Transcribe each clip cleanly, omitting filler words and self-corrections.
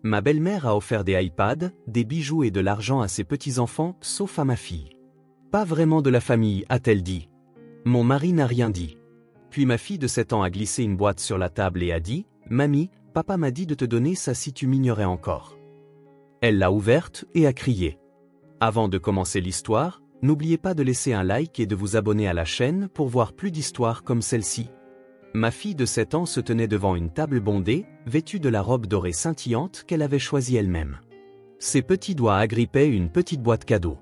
Ma belle-mère a offert des iPads, des bijoux et de l'argent à ses petits-enfants, sauf à ma fille. Pas vraiment de la famille, a-t-elle dit. Mon mari n'a rien dit. Puis ma fille de 7 ans a glissé une boîte sur la table et a dit « Mamie, papa m'a dit de te donner ça si tu m'ignorais encore. » Elle l'a ouverte et a crié. Avant de commencer l'histoire, n'oubliez pas de laisser un like et de vous abonner à la chaîne pour voir plus d'histoires comme celle-ci. Ma fille de 7 ans se tenait devant une table bondée, vêtue de la robe dorée scintillante qu'elle avait choisie elle-même. Ses petits doigts agrippaient une petite boîte cadeau.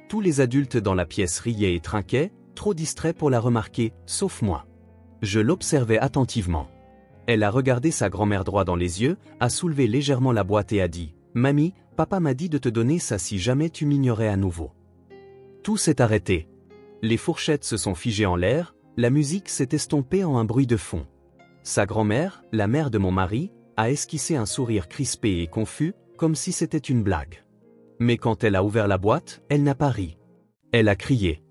Tous les adultes dans la pièce riaient et trinquaient, trop distraits pour la remarquer, sauf moi. Je l'observais attentivement. Elle a regardé sa grand-mère droit dans les yeux, a soulevé légèrement la boîte et a dit « Mamie, papa m'a dit de te donner ça si jamais tu m'ignorais à nouveau. » Tout s'est arrêté. Les fourchettes se sont figées en l'air, la musique s'est estompée en un bruit de fond. Sa grand-mère, la mère de mon mari, a esquissé un sourire crispé et confus, comme si c'était une blague. Mais quand elle a ouvert la boîte, elle n'a pas ri. Elle a crié.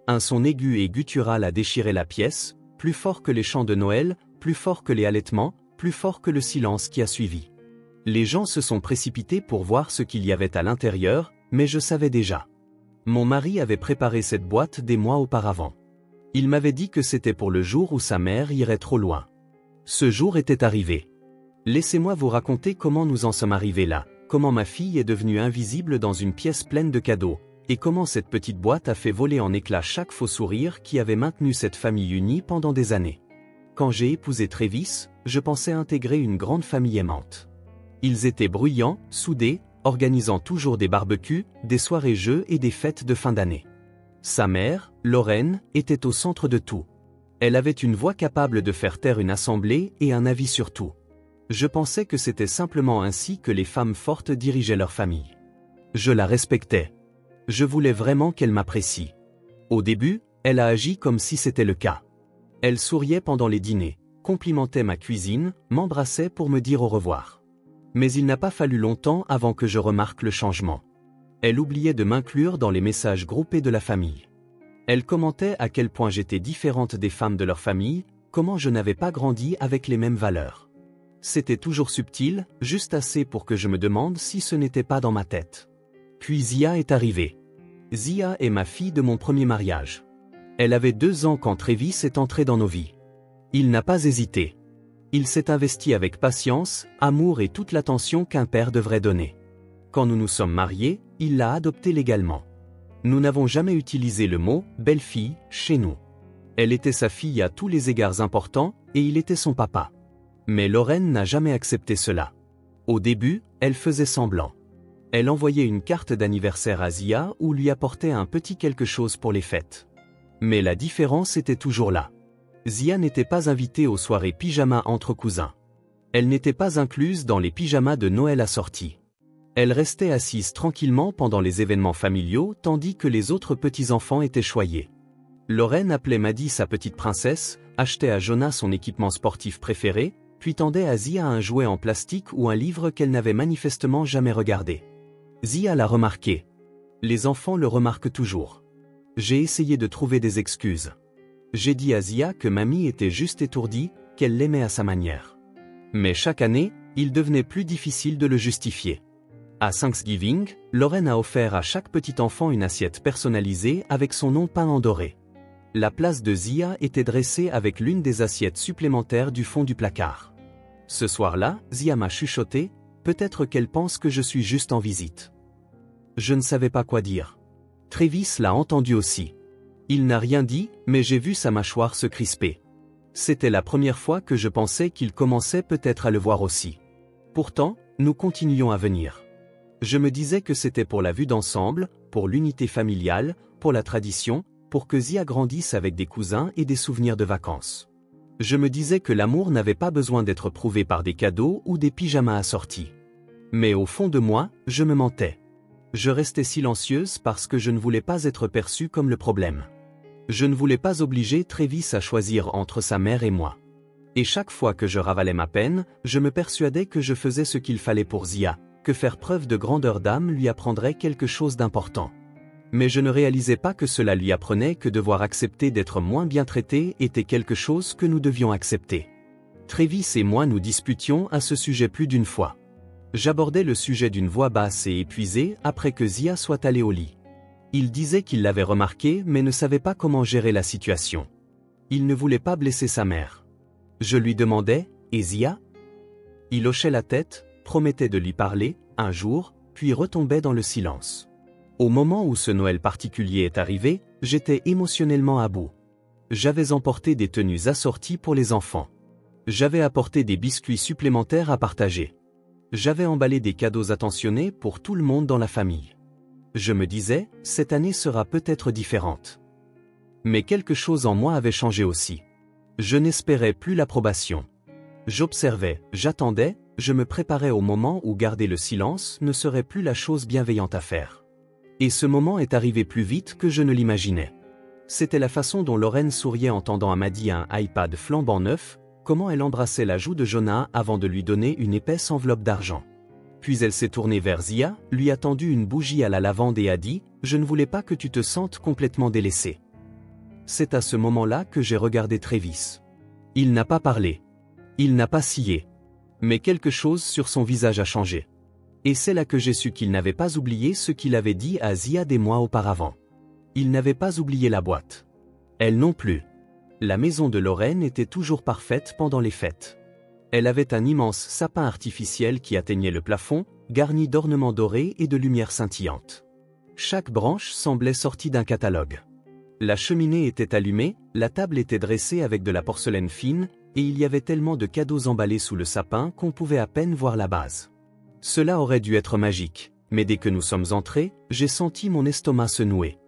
Un son aigu et guttural a déchiré la pièce, plus fort que les chants de Noël, plus fort que les halètements, plus fort que le silence qui a suivi. Les gens se sont précipités pour voir ce qu'il y avait à l'intérieur, mais je savais déjà. Mon mari avait préparé cette boîte des mois auparavant. Il m'avait dit que c'était pour le jour où sa mère irait trop loin. Ce jour était arrivé. Laissez-moi vous raconter comment nous en sommes arrivés là, comment ma fille est devenue invisible dans une pièce pleine de cadeaux, et comment cette petite boîte a fait voler en éclats chaque faux sourire qui avait maintenu cette famille unie pendant des années. Quand j'ai épousé Travis, je pensais intégrer une grande famille aimante. Ils étaient bruyants, soudés, organisant toujours des barbecues, des soirées jeux et des fêtes de fin d'année. Sa mère, Lorraine, était au centre de tout. Elle avait une voix capable de faire taire une assemblée et un avis sur tout. Je pensais que c'était simplement ainsi que les femmes fortes dirigeaient leur famille. Je la respectais. Je voulais vraiment qu'elle m'apprécie. Au début, elle a agi comme si c'était le cas. Elle souriait pendant les dîners, complimentait ma cuisine, m'embrassait pour me dire au revoir. Mais il n'a pas fallu longtemps avant que je remarque le changement. Elle oubliait de m'inclure dans les messages groupés de la famille. Elle commentait à quel point j'étais différente des femmes de leur famille, comment je n'avais pas grandi avec les mêmes valeurs. C'était toujours subtil, juste assez pour que je me demande si ce n'était pas dans ma tête. Puis Zia est arrivée. Zia est ma fille de mon premier mariage. Elle avait 2 ans quand Travis est entré dans nos vies. Il n'a pas hésité. Il s'est investi avec patience, amour et toute l'attention qu'un père devrait donner. Quand nous nous sommes mariés, il l'a adoptée légalement. Nous n'avons jamais utilisé le mot « belle-fille » chez nous. Elle était sa fille à tous les égards importants, et il était son papa. Mais Lorraine n'a jamais accepté cela. Au début, elle faisait semblant. Elle envoyait une carte d'anniversaire à Zia ou lui apportait un petit quelque chose pour les fêtes. Mais la différence était toujours là. Zia n'était pas invitée aux soirées pyjama entre cousins. Elle n'était pas incluse dans les pyjamas de Noël assortis. Elle restait assise tranquillement pendant les événements familiaux tandis que les autres petits-enfants étaient choyés. Lorraine appelait Maddie sa petite princesse, achetait à Jonah son équipement sportif préféré, puis tendait à Zia un jouet en plastique ou un livre qu'elle n'avait manifestement jamais regardé. Zia l'a remarqué. Les enfants le remarquent toujours. J'ai essayé de trouver des excuses. J'ai dit à Zia que mamie était juste étourdie, qu'elle l'aimait à sa manière. Mais chaque année, il devenait plus difficile de le justifier. À Thanksgiving, Lorraine a offert à chaque petit enfant une assiette personnalisée avec son nom peint en doré. La place de Zia était dressée avec l'une des assiettes supplémentaires du fond du placard. Ce soir-là, Zia m'a chuchoté, peut-être qu'elle pense que je suis juste en visite. Je ne savais pas quoi dire. Travis l'a entendu aussi. Il n'a rien dit, mais j'ai vu sa mâchoire se crisper. C'était la première fois que je pensais qu'il commençait peut-être à le voir aussi. Pourtant, nous continuions à venir. Je me disais que c'était pour la vue d'ensemble, pour l'unité familiale, pour la tradition, pour que Zia grandisse avec des cousins et des souvenirs de vacances. Je me disais que l'amour n'avait pas besoin d'être prouvé par des cadeaux ou des pyjamas assortis. Mais au fond de moi, je me mentais. Je restais silencieuse parce que je ne voulais pas être perçue comme le problème. Je ne voulais pas obliger Travis à choisir entre sa mère et moi. Et chaque fois que je ravalais ma peine, je me persuadais que je faisais ce qu'il fallait pour Zia, que faire preuve de grandeur d'âme lui apprendrait quelque chose d'important. Mais je ne réalisais pas que cela lui apprenait que devoir accepter d'être moins bien traité était quelque chose que nous devions accepter. Travis et moi nous disputions à ce sujet plus d'une fois. J'abordais le sujet d'une voix basse et épuisée après que Zia soit allée au lit. Il disait qu'il l'avait remarqué mais ne savait pas comment gérer la situation. Il ne voulait pas blesser sa mère. Je lui demandais, et Zia? Il hochait la tête, promettait de lui parler, un jour, puis retombait dans le silence. Au moment où ce Noël particulier est arrivé, j'étais émotionnellement à bout. J'avais emporté des tenues assorties pour les enfants. J'avais apporté des biscuits supplémentaires à partager. J'avais emballé des cadeaux attentionnés pour tout le monde dans la famille. Je me disais, cette année sera peut-être différente. Mais quelque chose en moi avait changé aussi. Je n'espérais plus l'approbation. J'observais, j'attendais, je me préparais au moment où garder le silence ne serait plus la chose bienveillante à faire. Et ce moment est arrivé plus vite que je ne l'imaginais. C'était la façon dont Lorraine souriait en tendant à Maddie un iPad flambant neuf, comment elle embrassait la joue de Jonah avant de lui donner une épaisse enveloppe d'argent. Puis elle s'est tournée vers Zia, lui a tendu une bougie à la lavande et a dit « Je ne voulais pas que tu te sentes complètement délaissée ». C'est à ce moment-là que j'ai regardé Travis. Il n'a pas parlé. Il n'a pas scié. Mais quelque chose sur son visage a changé. Et c'est là que j'ai su qu'il n'avait pas oublié ce qu'il avait dit à Zia des mois auparavant. Il n'avait pas oublié la boîte. Elle non plus. La maison de Lorraine était toujours parfaite pendant les fêtes. Elle avait un immense sapin artificiel qui atteignait le plafond, garni d'ornements dorés et de lumières scintillantes. Chaque branche semblait sortie d'un catalogue. La cheminée était allumée, la table était dressée avec de la porcelaine fine, et il y avait tellement de cadeaux emballés sous le sapin qu'on pouvait à peine voir la base. Cela aurait dû être magique, mais dès que nous sommes entrés, j'ai senti mon estomac se nouer.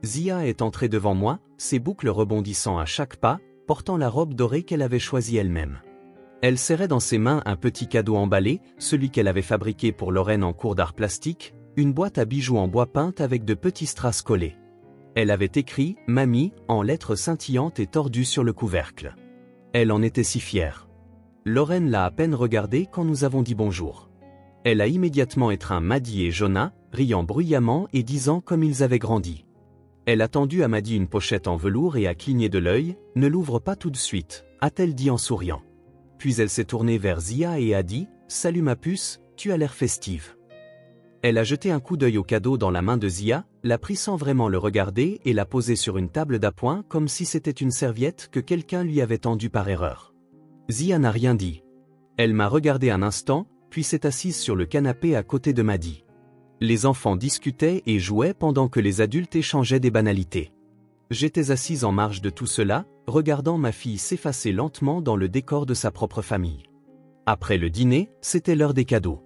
Zia est entrée devant moi, ses boucles rebondissant à chaque pas, portant la robe dorée qu'elle avait choisie elle-même. Elle serrait dans ses mains un petit cadeau emballé, celui qu'elle avait fabriqué pour Lorraine en cours d'art plastique, une boîte à bijoux en bois peint avec de petits strass collés. Elle avait écrit « Mamie » en lettres scintillantes et tordues sur le couvercle. Elle en était si fière. Lorraine l'a à peine regardée quand nous avons dit bonjour. Elle a immédiatement étreint Maddie et Jonah, riant bruyamment et disant comme ils avaient grandi. Elle a tendu à Maddie une pochette en velours et a cligné de l'œil, « Ne l'ouvre pas tout de suite », a-t-elle dit en souriant. Puis elle s'est tournée vers Zia et a dit « Salut ma puce, tu as l'air festive ». Elle a jeté un coup d'œil au cadeau dans la main de Zia, l'a pris sans vraiment le regarder et l'a posé sur une table d'appoint comme si c'était une serviette que quelqu'un lui avait tendue par erreur. Zia n'a rien dit. Elle m'a regardé un instant, puis s'est assise sur le canapé à côté de Maddie. Les enfants discutaient et jouaient pendant que les adultes échangeaient des banalités. J'étais assise en marge de tout cela, regardant ma fille s'effacer lentement dans le décor de sa propre famille. Après le dîner, c'était l'heure des cadeaux.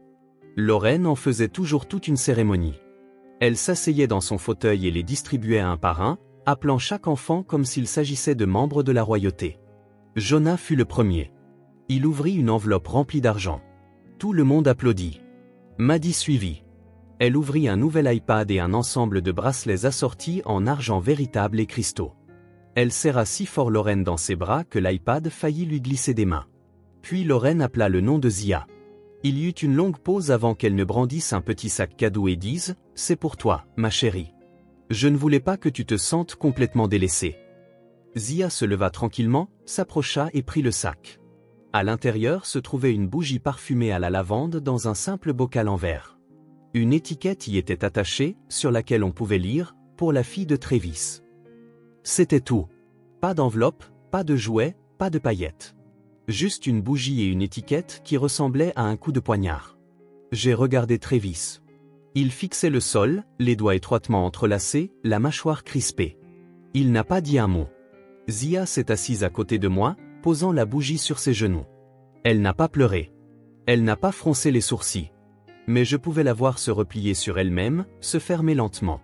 Lorraine en faisait toujours toute une cérémonie. Elle s'asseyait dans son fauteuil et les distribuait un par un, appelant chaque enfant comme s'il s'agissait de membres de la royauté. Jonah fut le premier. Il ouvrit une enveloppe remplie d'argent. Tout le monde applaudit. Maddie suivit. Elle ouvrit un nouvel iPad et un ensemble de bracelets assortis en argent véritable et cristaux. Elle serra si fort Lorraine dans ses bras que l'iPad faillit lui glisser des mains. Puis Lorraine appela le nom de Zia. Il y eut une longue pause avant qu'elle ne brandisse un petit sac cadeau et dise « C'est pour toi, ma chérie. Je ne voulais pas que tu te sentes complètement délaissée. » Zia se leva tranquillement, s'approcha et prit le sac. À l'intérieur se trouvait une bougie parfumée à la lavande dans un simple bocal en verre. Une étiquette y était attachée, sur laquelle on pouvait lire « Pour la fille de Travis ». C'était tout. Pas d'enveloppe, pas de jouets, pas de paillettes. Juste une bougie et une étiquette qui ressemblaient à un coup de poignard. J'ai regardé Travis. Il fixait le sol, les doigts étroitement entrelacés, la mâchoire crispée. Il n'a pas dit un mot. Zia s'est assise à côté de moi, posant la bougie sur ses genoux. Elle n'a pas pleuré. Elle n'a pas froncé les sourcils. Mais je pouvais la voir se replier sur elle-même, se fermer lentement.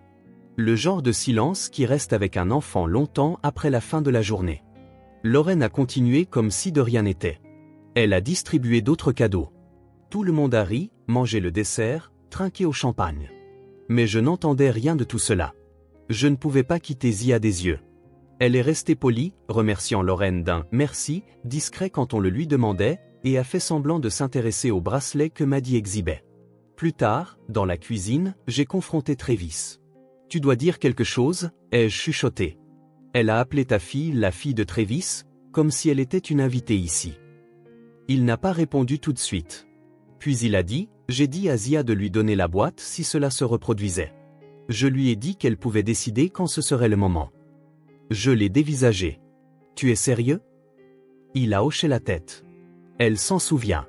Le genre de silence qui reste avec un enfant longtemps après la fin de la journée. Lorraine a continué comme si de rien n'était. Elle a distribué d'autres cadeaux. Tout le monde a ri, mangé le dessert, trinqué au champagne. Mais je n'entendais rien de tout cela. Je ne pouvais pas quitter Zia des yeux. Elle est restée polie, remerciant Lorraine d'un « merci » discret quand on le lui demandait, et a fait semblant de s'intéresser au bracelet que Maddie exhibait. Plus tard, dans la cuisine, j'ai confronté Travis. « Tu dois dire quelque chose » ai-je chuchoté. Elle a appelé ta fille la fille de Travis, comme si elle était une invitée ici. Il n'a pas répondu tout de suite. Puis il a dit, J'ai dit à Zia de lui donner la boîte si cela se reproduisait. Je lui ai dit qu'elle pouvait décider quand ce serait le moment. Je l'ai dévisagé. Tu es sérieux? Il a hoché la tête. Elle s'en souvient.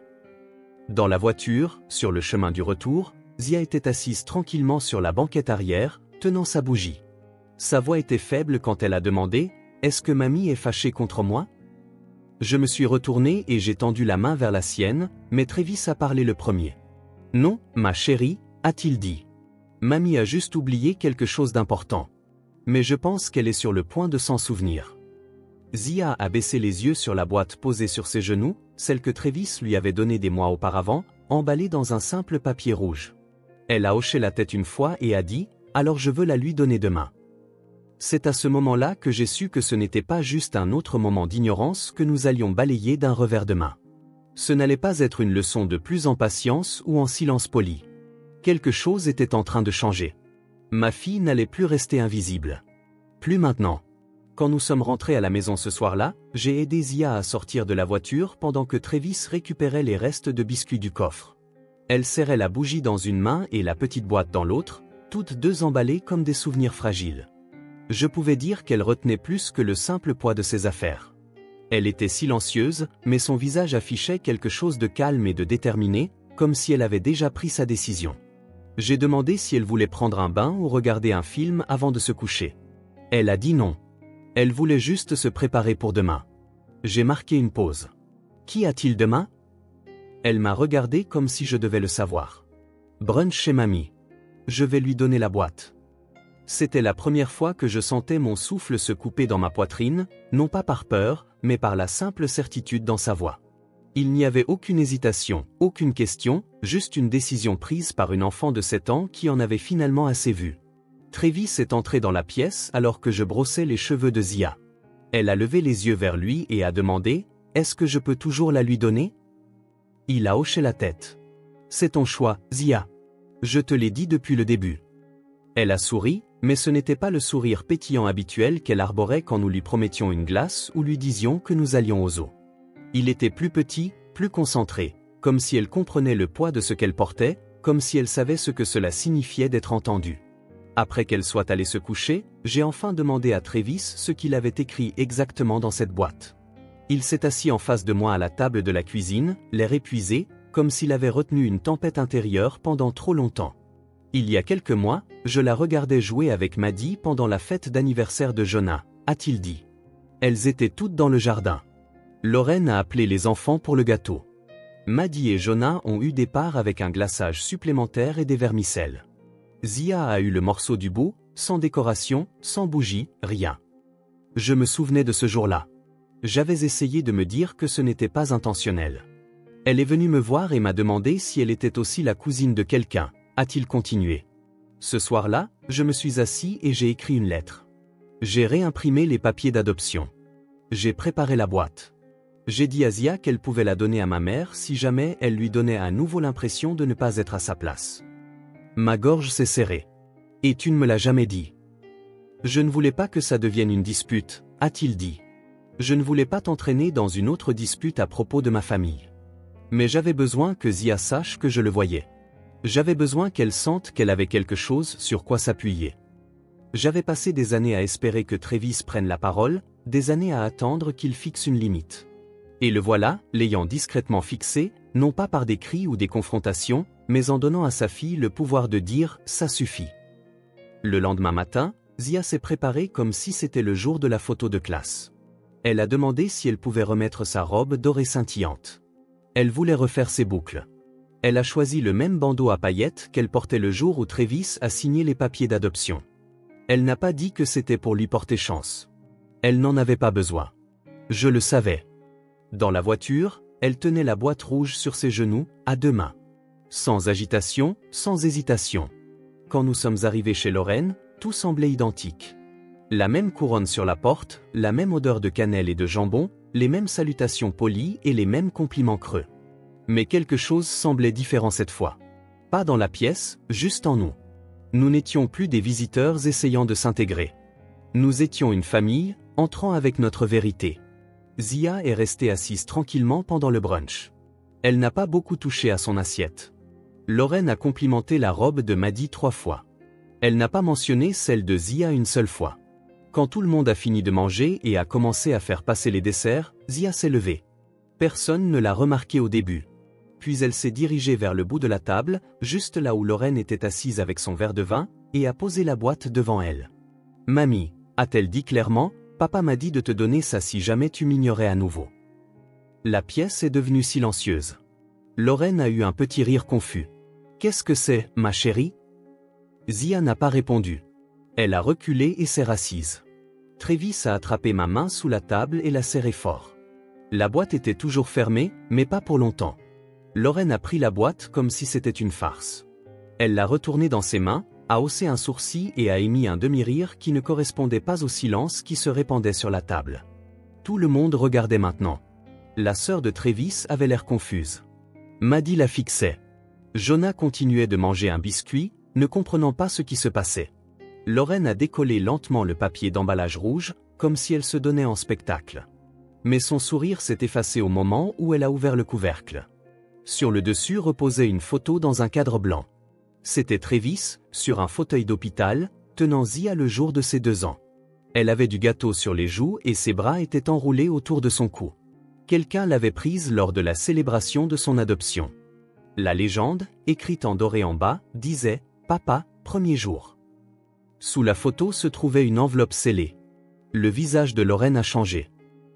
Dans la voiture, sur le chemin du retour, Zia était assise tranquillement sur la banquette arrière, tenant sa bougie. Sa voix était faible quand elle a demandé « Est-ce que mamie est fâchée contre moi ?» Je me suis retourné et j'ai tendu la main vers la sienne, mais Travis a parlé le premier. « Non, ma chérie, a-t-il dit. Mamie a juste oublié quelque chose d'important. Mais je pense qu'elle est sur le point de s'en souvenir. » Zia a baissé les yeux sur la boîte posée sur ses genoux, celle que Travis lui avait donnée des mois auparavant, emballée dans un simple papier rouge. Elle a hoché la tête une fois et a dit « Alors je veux la lui donner demain. » C'est à ce moment-là que j'ai su que ce n'était pas juste un autre moment d'ignorance que nous allions balayer d'un revers de main. Ce n'allait pas être une leçon de plus en patience ou en silence poli. Quelque chose était en train de changer. Ma fille n'allait plus rester invisible. Plus maintenant. Quand nous sommes rentrés à la maison ce soir-là, j'ai aidé Zia à sortir de la voiture pendant que Travis récupérait les restes de biscuits du coffre. Elle serrait la bougie dans une main et la petite boîte dans l'autre, toutes deux emballées comme des souvenirs fragiles. Je pouvais dire qu'elle retenait plus que le simple poids de ses affaires. Elle était silencieuse, mais son visage affichait quelque chose de calme et de déterminé, comme si elle avait déjà pris sa décision. J'ai demandé si elle voulait prendre un bain ou regarder un film avant de se coucher. Elle a dit non. Elle voulait juste se préparer pour demain. J'ai marqué une pause. Qui a-t-il demain? Elle m'a regardé comme si je devais le savoir. Brunch chez mamie. Je vais lui donner la boîte. C'était la première fois que je sentais mon souffle se couper dans ma poitrine, non pas par peur, mais par la simple certitude dans sa voix. Il n'y avait aucune hésitation, aucune question, juste une décision prise par une enfant de 7 ans qui en avait finalement assez vu. Travis est entré dans la pièce alors que je brossais les cheveux de Zia. Elle a levé les yeux vers lui et a demandé « Est-ce que je peux toujours la lui donner ?» Il a hoché la tête. « C'est ton choix, Zia. Je te l'ai dit depuis le début. » Elle a souri, mais ce n'était pas le sourire pétillant habituel qu'elle arborait quand nous lui promettions une glace ou lui disions que nous allions au zoo. Il était plus petit, plus concentré, comme si elle comprenait le poids de ce qu'elle portait, comme si elle savait ce que cela signifiait d'être entendue. Après qu'elle soit allée se coucher, j'ai enfin demandé à Travis ce qu'il avait écrit exactement dans cette boîte. Il s'est assis en face de moi à la table de la cuisine, l'air épuisé, comme s'il avait retenu une tempête intérieure pendant trop longtemps. Il y a quelques mois, je la regardais jouer avec Maddie pendant la fête d'anniversaire de Jonah, a-t-il dit. Elles étaient toutes dans le jardin. Lorraine a appelé les enfants pour le gâteau. Maddie et Jonah ont eu des parts avec un glaçage supplémentaire et des vermicelles. Zia a eu le morceau du bout, sans décoration, sans bougie, rien. Je me souvenais de ce jour-là. J'avais essayé de me dire que ce n'était pas intentionnel. Elle est venue me voir et m'a demandé si elle était aussi la cousine de quelqu'un, a-t-il continué. Ce soir-là, je me suis assis et j'ai écrit une lettre. J'ai réimprimé les papiers d'adoption. J'ai préparé la boîte. J'ai dit à Zia qu'elle pouvait la donner à ma mère si jamais elle lui donnait à nouveau l'impression de ne pas être à sa place. Ma gorge s'est serrée. Et tu ne me l'as jamais dit. Je ne voulais pas que ça devienne une dispute, a-t-il dit. Je ne voulais pas t'entraîner dans une autre dispute à propos de ma famille. Mais j'avais besoin que Zia sache que je le voyais. J'avais besoin qu'elle sente qu'elle avait quelque chose sur quoi s'appuyer. J'avais passé des années à espérer que Travis prenne la parole, des années à attendre qu'il fixe une limite. Et le voilà, l'ayant discrètement fixé, non pas par des cris ou des confrontations, mais en donnant à sa fille le pouvoir de dire « ça suffit ». Le lendemain matin, Zia s'est préparée comme si c'était le jour de la photo de classe. Elle a demandé si elle pouvait remettre sa robe dorée scintillante. Elle voulait refaire ses boucles. Elle a choisi le même bandeau à paillettes qu'elle portait le jour où Travis a signé les papiers d'adoption. Elle n'a pas dit que c'était pour lui porter chance. Elle n'en avait pas besoin. Je le savais. Dans la voiture, elle tenait la boîte rouge sur ses genoux, à 2 mains. Sans agitation, sans hésitation. Quand nous sommes arrivés chez Lorraine, tout semblait identique. La même couronne sur la porte, la même odeur de cannelle et de jambon, les mêmes salutations polies et les mêmes compliments creux. Mais quelque chose semblait différent cette fois. Pas dans la pièce, juste en nous. Nous n'étions plus des visiteurs essayant de s'intégrer. Nous étions une famille, entrant avec notre vérité. Zia est restée assise tranquillement pendant le brunch. Elle n'a pas beaucoup touché à son assiette. Lorraine a complimenté la robe de Maddy 3 fois. Elle n'a pas mentionné celle de Zia une seule fois. Quand tout le monde a fini de manger et a commencé à faire passer les desserts, Zia s'est levée. Personne ne l'a remarqué au début. Puis elle s'est dirigée vers le bout de la table, juste là où Lorraine était assise avec son verre de vin, et a posé la boîte devant elle. « Mamie », a-t-elle dit clairement, « papa m'a dit de te donner ça si jamais tu m'ignorais à nouveau. » La pièce est devenue silencieuse. Lorraine a eu un petit rire confus. « Qu'est-ce que c'est, ma chérie ?» Zia n'a pas répondu. Elle a reculé et s'est rassise. Travis a attrapé ma main sous la table et l'a serrée fort. La boîte était toujours fermée, mais pas pour longtemps. Lorraine a pris la boîte comme si c'était une farce. Elle l'a retournée dans ses mains, a haussé un sourcil et a émis un demi-rire qui ne correspondait pas au silence qui se répandait sur la table. Tout le monde regardait maintenant. La sœur de Travis avait l'air confuse. Maddy la fixait. Jonah continuait de manger un biscuit, ne comprenant pas ce qui se passait. Lorraine a décollé lentement le papier d'emballage rouge, comme si elle se donnait en spectacle. Mais son sourire s'est effacé au moment où elle a ouvert le couvercle. Sur le dessus reposait une photo dans un cadre blanc. C'était Travis, sur un fauteuil d'hôpital, tenant Zia le jour de ses 2 ans. Elle avait du gâteau sur les joues et ses bras étaient enroulés autour de son cou. Quelqu'un l'avait prise lors de la célébration de son adoption. La légende, écrite en doré en bas, disait « Papa, premier jour ». Sous la photo se trouvait une enveloppe scellée. Le visage de Lorraine a changé.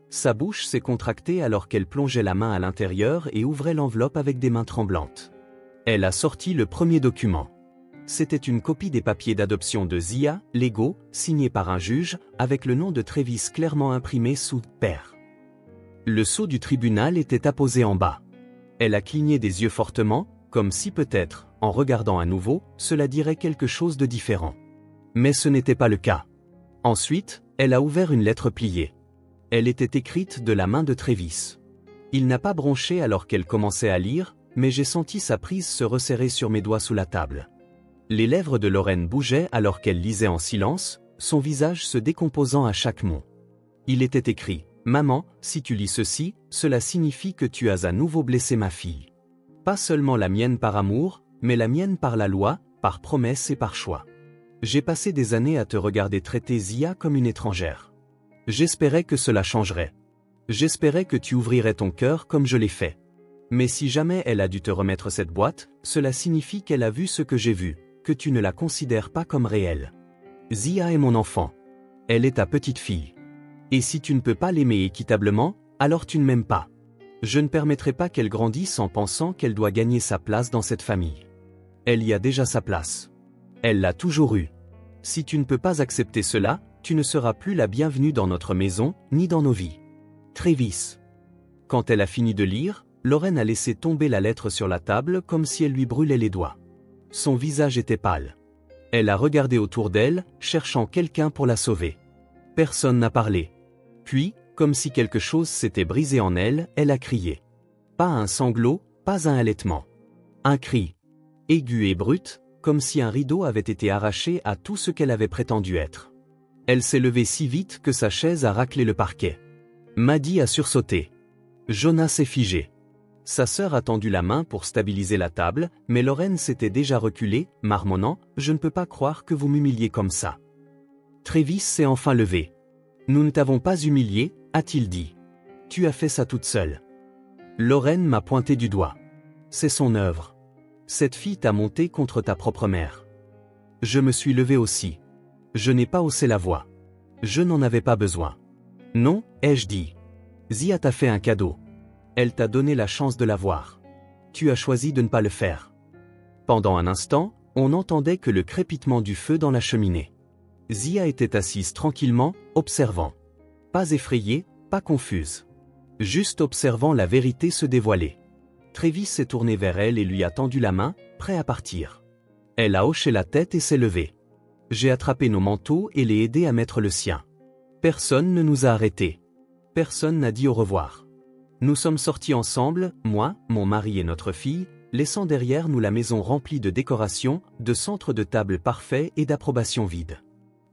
Sa bouche s'est contractée alors qu'elle plongeait la main à l'intérieur et ouvrait l'enveloppe avec des mains tremblantes. Elle a sorti le premier document. C'était une copie des papiers d'adoption de Zia, légaux, signés par un juge, avec le nom de Travis clairement imprimé sous « Père ». Le sceau du tribunal était apposé en bas. Elle a cligné des yeux fortement, comme si peut-être, en regardant à nouveau, cela dirait quelque chose de différent. Mais ce n'était pas le cas. Ensuite, elle a ouvert une lettre pliée. Elle était écrite de la main de Travis. Il n'a pas bronché alors qu'elle commençait à lire, mais j'ai senti sa prise se resserrer sur mes doigts sous la table. Les lèvres de Lorraine bougeaient alors qu'elle lisait en silence, son visage se décomposant à chaque mot. Il était écrit « Maman, si tu lis ceci, cela signifie que tu as à nouveau blessé ma fille. Pas seulement la mienne par amour, mais la mienne par la loi, par promesse et par choix. J'ai passé des années à te regarder traiter Zia comme une étrangère. J'espérais que cela changerait. J'espérais que tu ouvrirais ton cœur comme je l'ai fait. Mais si jamais elle a dû te remettre cette boîte, cela signifie qu'elle a vu ce que j'ai vu, que tu ne la considères pas comme réelle. Zia est mon enfant. Elle est ta petite fille. Et si tu ne peux pas l'aimer équitablement, alors tu ne m'aimes pas. Je ne permettrai pas qu'elle grandisse en pensant qu'elle doit gagner sa place dans cette famille. Elle y a déjà sa place. Elle l'a toujours eue. Si tu ne peux pas accepter cela, tu ne seras plus la bienvenue dans notre maison, ni dans nos vies. Travis. Quand elle a fini de lire, Lorraine a laissé tomber la lettre sur la table comme si elle lui brûlait les doigts. Son visage était pâle. Elle a regardé autour d'elle, cherchant quelqu'un pour la sauver. Personne n'a parlé. Puis, comme si quelque chose s'était brisé en elle, elle a crié. Pas un sanglot, pas un halètement. Un cri. Aigu et brut, comme si un rideau avait été arraché à tout ce qu'elle avait prétendu être. Elle s'est levée si vite que sa chaise a raclé le parquet. Maddy a sursauté. Jonah s'est figé. Sa sœur a tendu la main pour stabiliser la table, mais Lorraine s'était déjà reculée, marmonnant « Je ne peux pas croire que vous m'humiliez comme ça ». Travis s'est enfin levé. « Nous ne t'avons pas humilié, a-t-il dit. Tu as fait ça toute seule. » Lorraine m'a pointé du doigt. « C'est son œuvre. Cette fille t'a monté contre ta propre mère. » Je me suis levé aussi. Je n'ai pas haussé la voix. Je n'en avais pas besoin. « Non, ai-je dit. Zia t'a fait un cadeau. Elle t'a donné la chance de l'avoir. Tu as choisi de ne pas le faire. » Pendant un instant, on n'entendait que le crépitement du feu dans la cheminée. Zia était assise tranquillement, observant. Pas effrayée, pas confuse. Juste observant la vérité se dévoiler. Travis s'est tourné vers elle et lui a tendu la main, prêt à partir. Elle a hoché la tête et s'est levée. J'ai attrapé nos manteaux et l'ai aidé à mettre le sien. Personne ne nous a arrêtés. Personne n'a dit au revoir. Nous sommes sortis ensemble, moi, mon mari et notre fille, laissant derrière nous la maison remplie de décorations, de centres de table parfaits et d'approbation vide.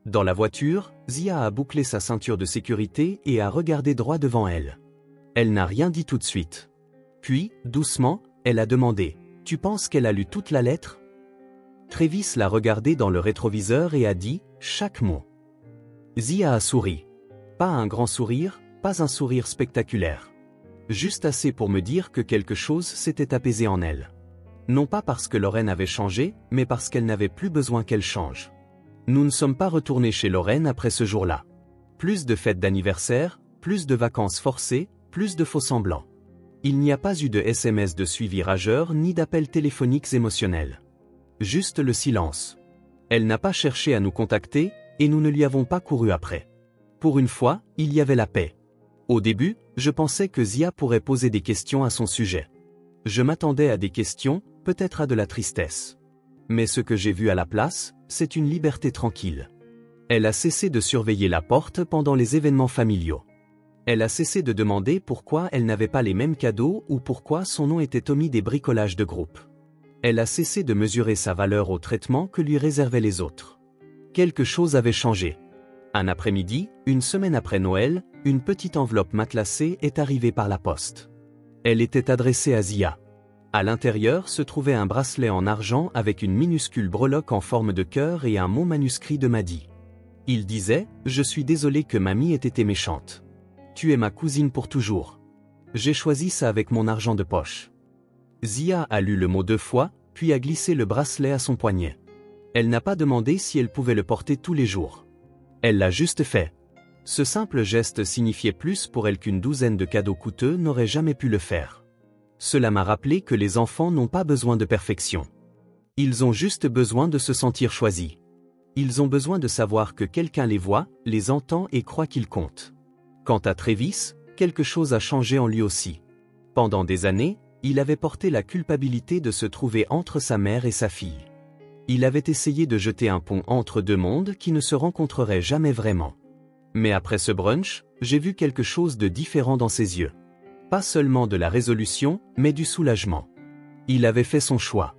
Dans la voiture, Zia a bouclé sa ceinture de sécurité et a regardé droit devant elle. Elle n'a rien dit tout de suite. Puis, doucement, elle a demandé « Tu penses qu'elle a lu toute la lettre? Travis l'a regardé dans le rétroviseur et a dit chaque mot. Zia a souri. Pas un grand sourire, pas un sourire spectaculaire. Juste assez pour me dire que quelque chose s'était apaisé en elle. Non pas parce que Lorraine avait changé, mais parce qu'elle n'avait plus besoin qu'elle change. Nous ne sommes pas retournés chez Lorraine après ce jour-là. Plus de fêtes d'anniversaire, plus de vacances forcées, plus de faux-semblants. Il n'y a pas eu de SMS de suivi rageur ni d'appels téléphoniques émotionnels. Juste le silence. Elle n'a pas cherché à nous contacter, et nous ne lui avons pas couru après. Pour une fois, il y avait la paix. Au début, je pensais que Zia pourrait poser des questions à son sujet. Je m'attendais à des questions, peut-être à de la tristesse. Mais ce que j'ai vu à la place, c'est une liberté tranquille. Elle a cessé de surveiller la porte pendant les événements familiaux. Elle a cessé de demander pourquoi elle n'avait pas les mêmes cadeaux ou pourquoi son nom était omis des bricolages de groupe. Elle a cessé de mesurer sa valeur au traitement que lui réservaient les autres. Quelque chose avait changé. Un après-midi, une semaine après Noël, une petite enveloppe matelassée est arrivée par la poste. Elle était adressée à Zia. À l'intérieur se trouvait un bracelet en argent avec une minuscule breloque en forme de cœur et un mot manuscrit de Maddy. Il disait « Je suis désolé que mamie ait été méchante. Tu es ma cousine pour toujours. J'ai choisi ça avec mon argent de poche. » Zia a lu le mot 2 fois, puis a glissé le bracelet à son poignet. Elle n'a pas demandé si elle pouvait le porter tous les jours. Elle l'a juste fait. Ce simple geste signifiait plus pour elle qu'une douzaine de cadeaux coûteux n'auraient jamais pu le faire. Cela m'a rappelé que les enfants n'ont pas besoin de perfection. Ils ont juste besoin de se sentir choisis. Ils ont besoin de savoir que quelqu'un les voit, les entend et croit qu'ils comptent. Quant à Travis, quelque chose a changé en lui aussi. Pendant des années, il avait porté la culpabilité de se trouver entre sa mère et sa fille. Il avait essayé de jeter un pont entre deux mondes qui ne se rencontreraient jamais vraiment. Mais après ce brunch, j'ai vu quelque chose de différent dans ses yeux. Pas seulement de la résolution, mais du soulagement. Il avait fait son choix.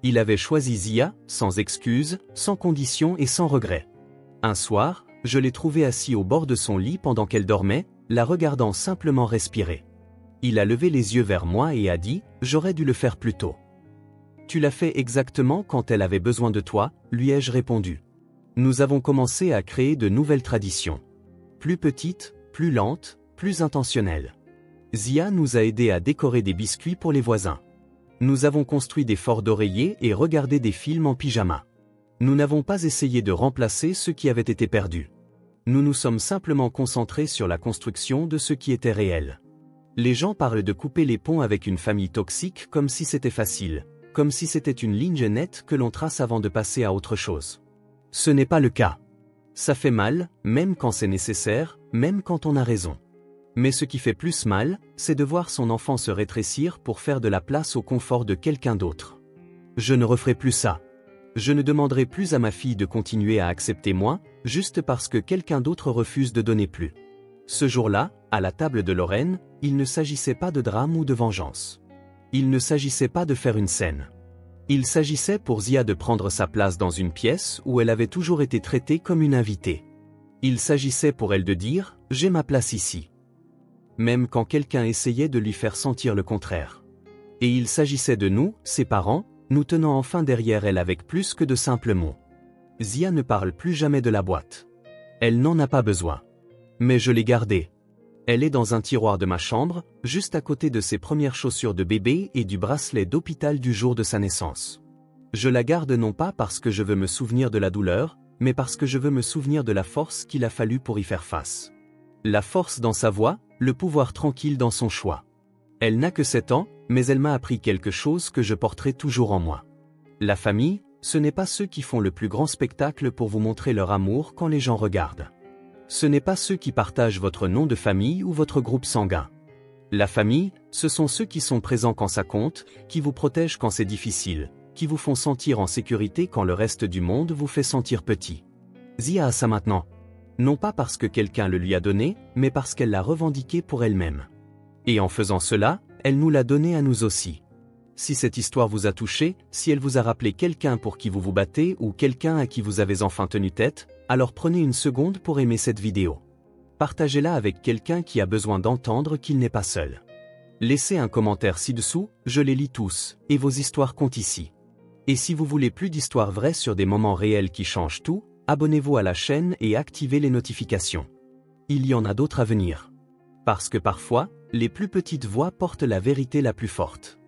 Il avait choisi Zia, sans excuse, sans condition et sans regret. Un soir, je l'ai trouvé assis au bord de son lit pendant qu'elle dormait, la regardant simplement respirer. Il a levé les yeux vers moi et a dit « J'aurais dû le faire plus tôt. » « Tu l'as fait exactement quand elle avait besoin de toi, lui ai-je répondu. Nous avons commencé à créer de nouvelles traditions. Plus petites, plus lentes, plus intentionnelles. Zia nous a aidés à décorer des biscuits pour les voisins. Nous avons construit des forts d'oreillers et regardé des films en pyjama. Nous n'avons pas essayé de remplacer ce qui avait été perdu. Nous nous sommes simplement concentrés sur la construction de ce qui était réel. Les gens parlent de couper les ponts avec une famille toxique comme si c'était facile. Comme si c'était une ligne nette que l'on trace avant de passer à autre chose. Ce n'est pas le cas. Ça fait mal, même quand c'est nécessaire, même quand on a raison. Mais ce qui fait plus mal, c'est de voir son enfant se rétrécir pour faire de la place au confort de quelqu'un d'autre. Je ne referai plus ça. Je ne demanderai plus à ma fille de continuer à accepter moi, juste parce que quelqu'un d'autre refuse de donner plus. Ce jour-là, à la table de Lorraine, il ne s'agissait pas de drame ou de vengeance. Il ne s'agissait pas de faire une scène. Il s'agissait pour Zia de prendre sa place dans une pièce où elle avait toujours été traitée comme une invitée. Il s'agissait pour elle de dire « J'ai ma place ici ». Même quand quelqu'un essayait de lui faire sentir le contraire. Et il s'agissait de nous, ses parents, nous tenant enfin derrière elle avec plus que de simples mots. Zia ne parle plus jamais de la boîte. Elle n'en a pas besoin. Mais je l'ai gardée. Elle est dans un tiroir de ma chambre, juste à côté de ses premières chaussures de bébé et du bracelet d'hôpital du jour de sa naissance. Je la garde non pas parce que je veux me souvenir de la douleur, mais parce que je veux me souvenir de la force qu'il a fallu pour y faire face. La force dans sa voix, le pouvoir tranquille dans son choix. Elle n'a que 7 ans, mais elle m'a appris quelque chose que je porterai toujours en moi. La famille, ce n'est pas ceux qui font le plus grand spectacle pour vous montrer leur amour quand les gens regardent. Ce n'est pas ceux qui partagent votre nom de famille ou votre groupe sanguin. La famille, ce sont ceux qui sont présents quand ça compte, qui vous protègent quand c'est difficile, qui vous font sentir en sécurité quand le reste du monde vous fait sentir petit. Zia a ça maintenant. Non pas parce que quelqu'un le lui a donné, mais parce qu'elle l'a revendiqué pour elle-même. Et en faisant cela, elle nous l'a donné à nous aussi. Si cette histoire vous a touché, si elle vous a rappelé quelqu'un pour qui vous vous battez ou quelqu'un à qui vous avez enfin tenu tête, alors prenez une seconde pour aimer cette vidéo. Partagez-la avec quelqu'un qui a besoin d'entendre qu'il n'est pas seul. Laissez un commentaire ci-dessous, je les lis tous, et vos histoires comptent ici. Et si vous voulez plus d'histoires vraies sur des moments réels qui changent tout, abonnez-vous à la chaîne et activez les notifications. Il y en a d'autres à venir. Parce que parfois, les plus petites voix portent la vérité la plus forte.